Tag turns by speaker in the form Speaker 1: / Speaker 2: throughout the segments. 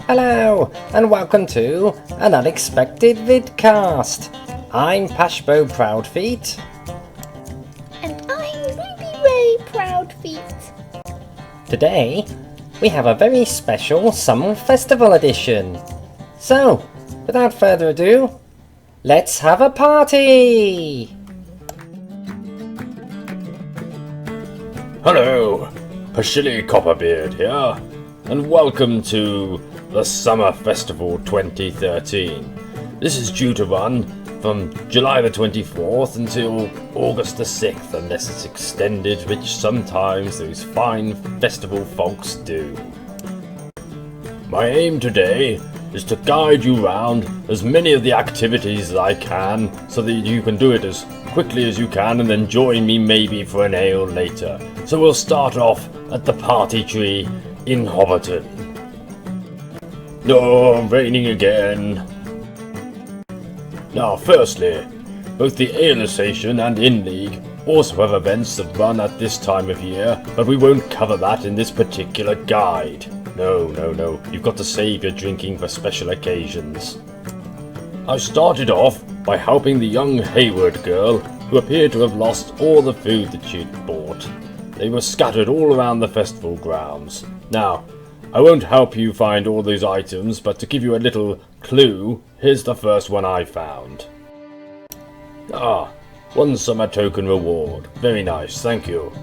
Speaker 1: Hello, and welcome to An Unexpected Vidcast. I'm Pashbo Proudfeet.
Speaker 2: And I'm Ruby Ray Proudfeet.
Speaker 1: Today, we have a very special Summer Festival edition. So, without further ado, let's have a party!
Speaker 3: Hello, Pashili Copperbeard here, and welcome to the Summer Festival 2013. This is due to run from July the 24th until August the 6th, unless it's extended, which sometimes those fine festival folks do. My aim today is to guide you around as many of the activities as I can, so that you can do it as quickly as you can and then join me maybe for an ale later. So we'll start off at the party tree in Hobbiton. Oh, raining again. Now, firstly, both the Ale Station and In League also have events that run at this time of year, but we won't cover that in this particular guide. No, you've got to save your drinking for special occasions. I started off by helping the young Hayward girl, who appeared to have lost all the food that she'd bought. They were scattered all around the festival grounds. Now, I won't help you find all those items, but to give you a little clue, here's the first one I found. One summer token reward. Very nice, thank you.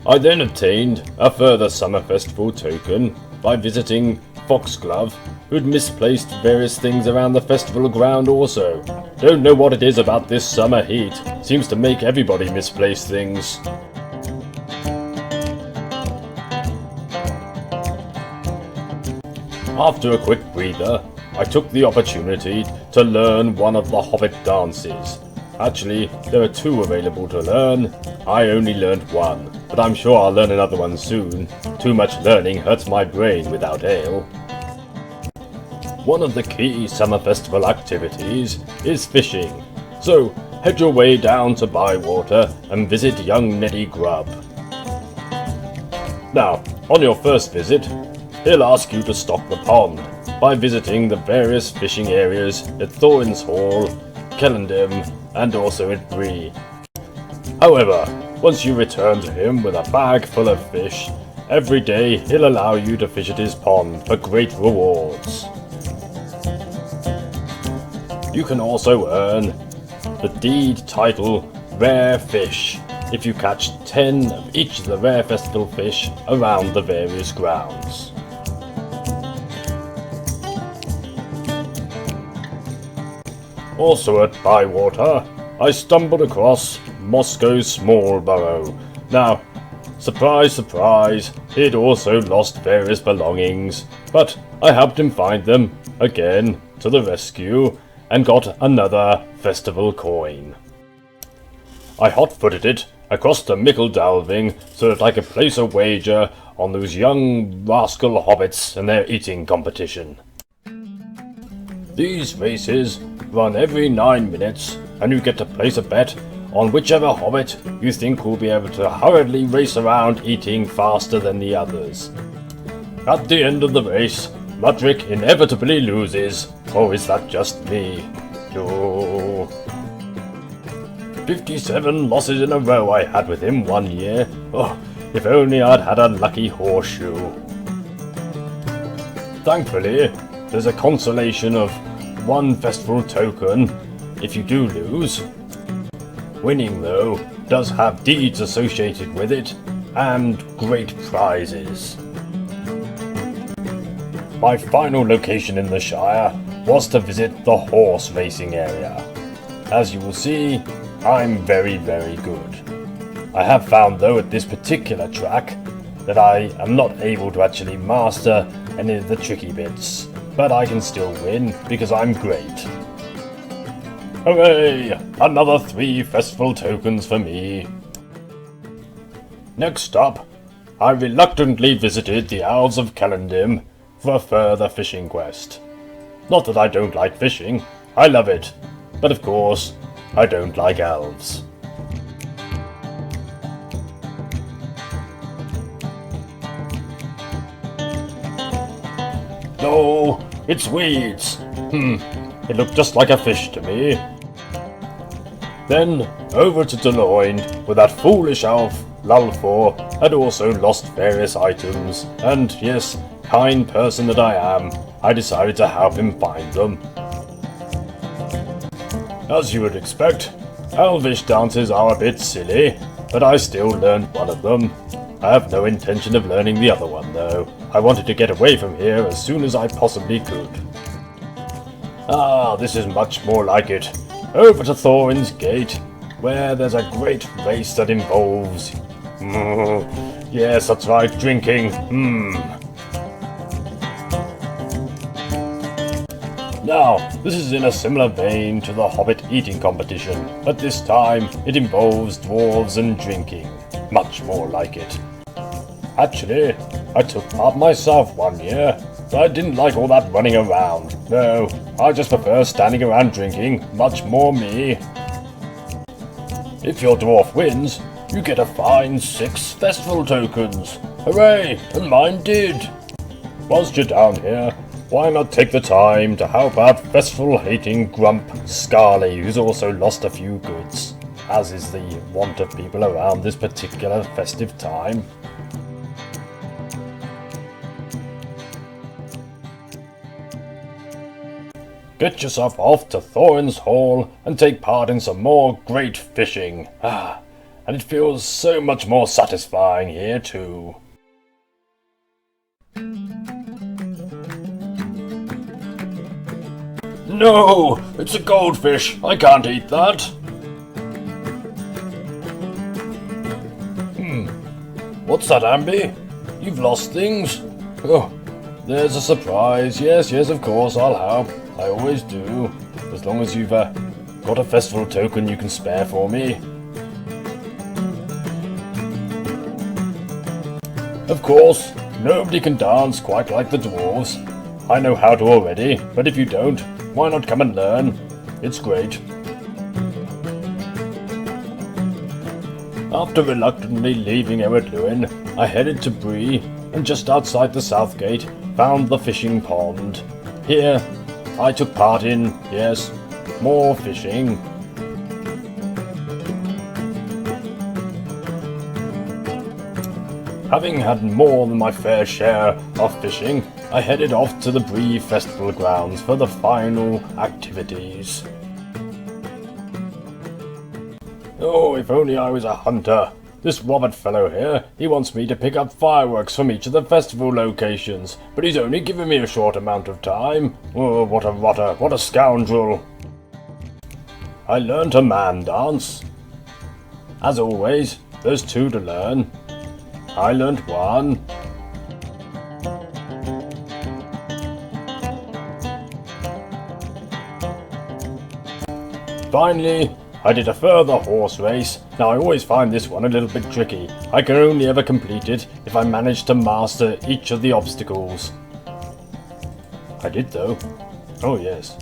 Speaker 3: I then obtained a further summer festival token by visiting Foxglove, who'd misplaced various things around the festival ground also. Don't know what it is about this summer heat. Seems to make everybody misplace things. After a quick breather, I took the opportunity to learn one of the Hobbit dances. Actually, there are two available to learn. I only learned one, but I'm sure I'll learn another one soon. Too much learning hurts my brain without ale. One of the key summer festival activities is fishing, so head your way down to Bywater and visit young Neddy Grubb. Now, on your first visit, he'll ask you to stock the pond by visiting the various fishing areas at Thorin's Hall, Kellendim, and also at Bree. However, once you return to him with a bag full of fish, every day he'll allow you to fish at his pond for great rewards. You can also earn the deed title Rare Fish if you catch 10 of each of the rare festival fish around the various grounds. Also at Bywater, I stumbled across Moscow's Small Burrow. Now, surprise, surprise, he'd also lost various belongings, but I helped him find them, again, to the rescue, and got another festival coin. I hot-footed it across the Mickle Dalving so that I could place a wager on those young rascal hobbits and their eating competition. These races run every 9 minutes, and you get to place a bet on whichever hobbit you think will be able to hurriedly race around eating faster than the others. At the end of the race, Mudrick inevitably loses, or is that just me? Oh. 57 losses in a row I had with him one year. Oh, if only I'd had a lucky horseshoe. Thankfully, there's a consolation of 1 festival token if you do lose. Winning, though, does have deeds associated with it, and great prizes. My final location in the Shire was to visit the horse racing area. As you will see, I'm very good. I have found, though, at this particular track, that I am not able to actually master any of the tricky bits, but I can still win because I'm great. Hooray! Another 3 festival tokens for me. Next up, I reluctantly visited the Elves of Kellendim for a further fishing quest. Not that I don't like fishing, I love it, but of course, I don't like elves. No, it's weeds. It looked just like a fish to me. Then, over to Deloitte, where that foolish elf, Lulfor, had also lost various items, and yes, kind person that I am, I decided to help him find them. As you would expect, elvish dances are a bit silly, but I still learned one of them. I have no intention of learning the other one, though. I wanted to get away from here as soon as I possibly could. Ah, this is much more like it. Over to Thorin's Gate, where there's a great race that involves... yes, that's right, drinking. Now, this is in a similar vein to the Hobbit eating competition, but this time it involves dwarves and drinking. Much more like it. Actually, I took part myself one year, but I didn't like all that running around. No, I just prefer standing around drinking, much more me. If your dwarf wins, you get a fine 6 festival tokens. Hooray, and mine did. Whilst you're down here, why not take the time to help out festival-hating grump Scarly, who's also lost a few goods, as is the want of people around this particular festive time. Get yourself off to Thorin's Hall and take part in some more great fishing. And it feels so much more satisfying here too. No! It's a goldfish! I can't eat that! What's that, Amby? You've lost things? Oh, there's a surprise. Yes, of course, I'll help. I always do. As long as you've got a festival token you can spare for me. Of course, nobody can dance quite like the dwarves. I know how to already, but if you don't, why not come and learn? It's great. After reluctantly leaving Eredluin, I headed to Bree, and just outside the south gate, found the fishing pond. Here, I took part in, yes, more fishing. Having had more than my fair share of fishing, I headed off to the Bree Festival grounds for the final activities. Oh, if only I was a hunter. This Robert fellow here, he wants me to pick up fireworks from each of the festival locations, but he's only given me a short amount of time. Oh, what a rotter, what a scoundrel. I learnt a man dance. As always, there's 2 to learn. I learnt 1. Finally, I did a further horse race. Now I always find this one a little bit tricky. I can only ever complete it if I manage to master each of the obstacles. I did though. Oh yes.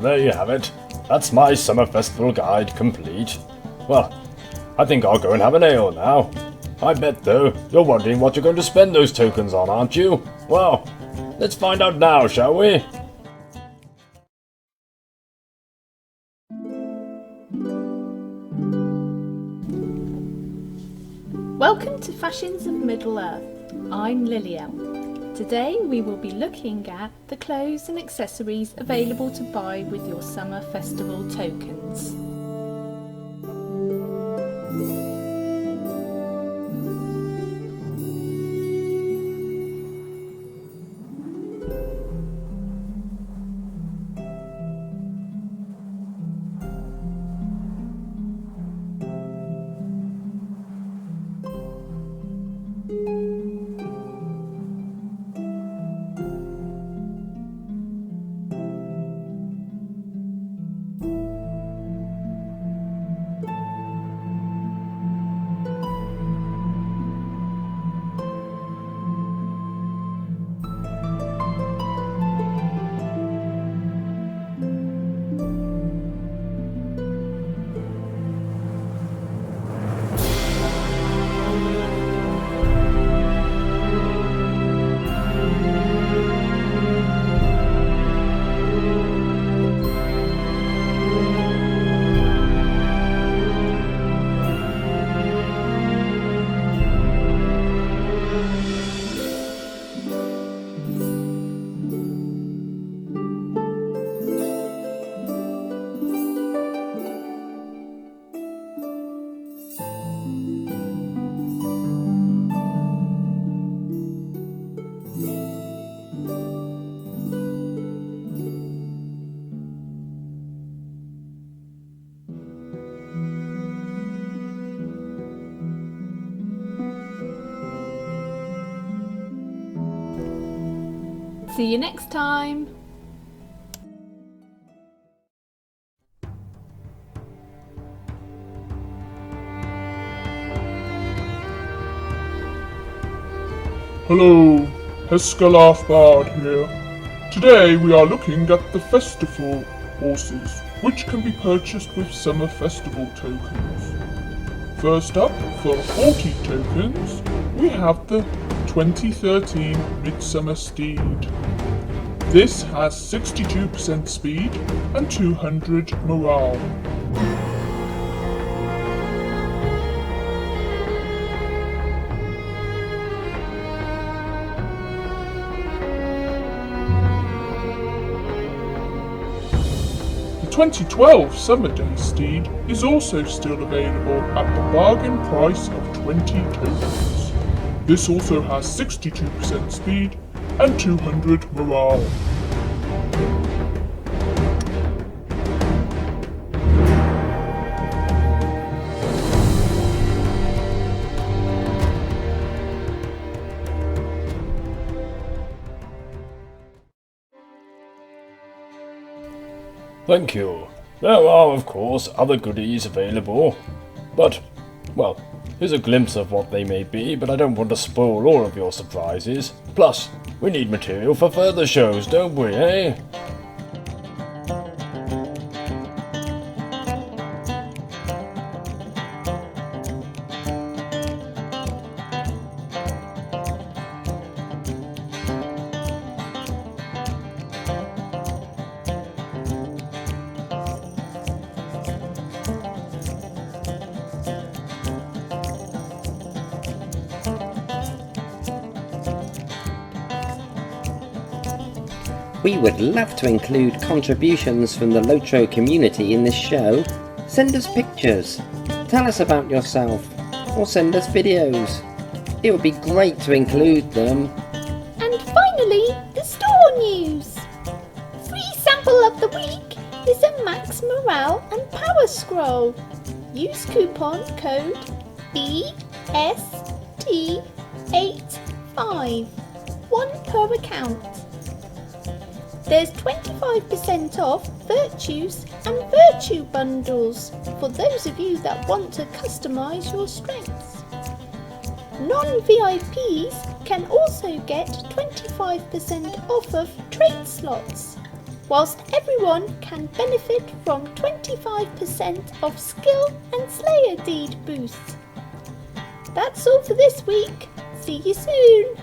Speaker 3: There you have it. That's my summer festival guide complete. Well, I think I'll go and have an ale now. I bet, though, you're wondering what you're going to spend those tokens on, aren't you? Well, let's find out now, shall we?
Speaker 2: Welcome to Fashions of Middle-earth. I'm Lilyiel. Today we will be looking at the clothes and accessories available to buy with your summer festival tokens. See you next time.
Speaker 4: Hello, Hesgarlaf Bard here. Today we are looking at the festival horses, which can be purchased with summer festival tokens. First up, for 40 tokens, we have the 2013 Midsummer Steed. This has 62% speed and 200 morale. The 2012 Summer Day Steed is also still available at the bargain price of 20 tokens. This also has 62% speed and 200 morale.
Speaker 3: Thank you. There are, of course, other goodies available, but, well, here's a glimpse of what they may be, but I don't want to spoil all of your surprises. Plus, we need material for further shows, don't we, eh?
Speaker 1: We would love to include contributions from the LOTRO community in this show. Send us pictures, tell us about yourself, or send us videos. It would be great to include them.
Speaker 5: And finally, the store news. Free sample of the week is a max morale and power scroll. Use coupon code BST85, 1 per account. There's 25% off Virtues and Virtue bundles for those of you that want to customise your strengths. Non-VIPs can also get 25% off of trade slots, whilst everyone can benefit from 25% of skill and Slayer deed boosts. That's all for this week. See you soon!